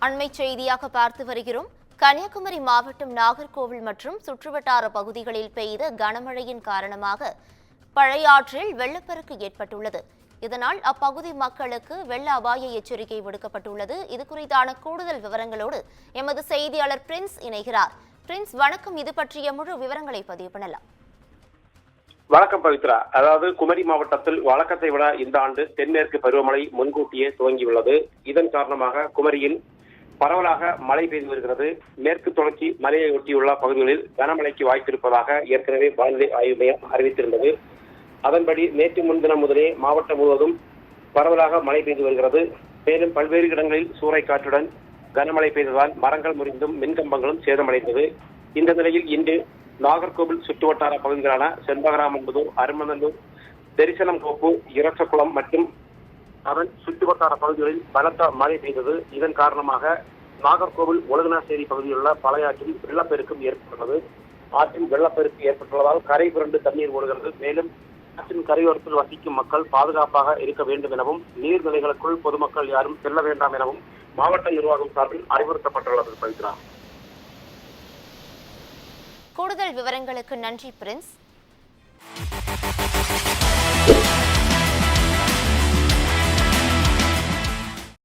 அண்மை செய்தியாக பார்த்து வருகிறோம். கன்னியாகுமரி மாவட்டம் நாகர்கோவில் மற்றும் சுற்றுவட்டார பகுதிகளில் பெய்த கனமழையின் காரணமாக பழையாற்றில் வெள்ளப்பெருக்கு ஏற்பட்டுள்ளது. இதனால் அப்பகுதி மக்களுக்கு வெள்ள அபாய எச்சரிக்கை விடுக்கப்பட்டுள்ளது. இது குறித்தான கூடுதல் விவரங்களோடு எமது செய்தியாளர் பிரின்ஸ் இணைகிறார். பிரின்ஸ், வணக்கம். இது பற்றிய முழு விவரங்களை பதிவு பண்ணலாம். வணக்கம் பவித்ரா. அதாவது குமரி மாவட்டத்தில் வழக்கத்தை விட இந்த ஆண்டு தென்மேற்கு பருவமழை முன்கூட்டியே துவங்கியுள்ளது. இதன் காரணமாக குமரியில் பரவலாக மழை பெய்து வருகிறது. மேற்கு தொடர்ச்சி மலையை ஒட்டியுள்ள பகுதிகளில் கனமழைக்கு வாய்ப்பிருப்பதாக ஏற்கனவே வானிலை ஆய்வு மையம் அறிவித்திருந்தது. அதன்படி நேற்று முன்தினம் முதலே மாவட்டம் முழுவதும் பரவலாக மழை பெய்து வருகிறது. மேலும் பல்வேறு இடங்களில் சூறைக்காற்றுடன் கனமழை பெய்ததால் மரங்கள் முறிந்தும் மின்கம்பங்களும் சேதமடைந்தது. இந்த நிலையில் இன்று நாகர்கோவில் சுற்றுவட்டார பகுதிகளான செண்பகராமன்புதூர், அருமநல்லூர், தரிசனம் கோப்பு, இரசகுளம் மற்றும் அதன் சுற்றுவட்டார பகுதிகளில் பலத்த மழை பெய்தது. இதன் காரணமாக நாகர்கோவில் ஒழுகனாசேரி பகுதியில் உள்ள பழையாற்றில் வெள்ளப்பெருக்கும் ஏற்பட்டுள்ளது. ஆற்றில் வெள்ளப்பெருக்கு ஏற்பட்டுள்ளதால் கரை புரண்டு தண்ணீர் ஓடுகிறது. மேலும் ஆற்றின் கரையோரத்தில் வசிக்கும் மக்கள் பாதுகாப்பாக இருக்க வேண்டும் எனவும் நீர்நிலைகளுக்குள் பொதுமக்கள் யாரும் செல்ல வேண்டாம் எனவும் மாவட்ட நிர்வாகம் சார்பில் அறிவுறுத்தப்பட்டுள்ளது. பவித்ரா, கூடுதல் விவரங்களுக்கு நன்றி பிரின்ஸ்.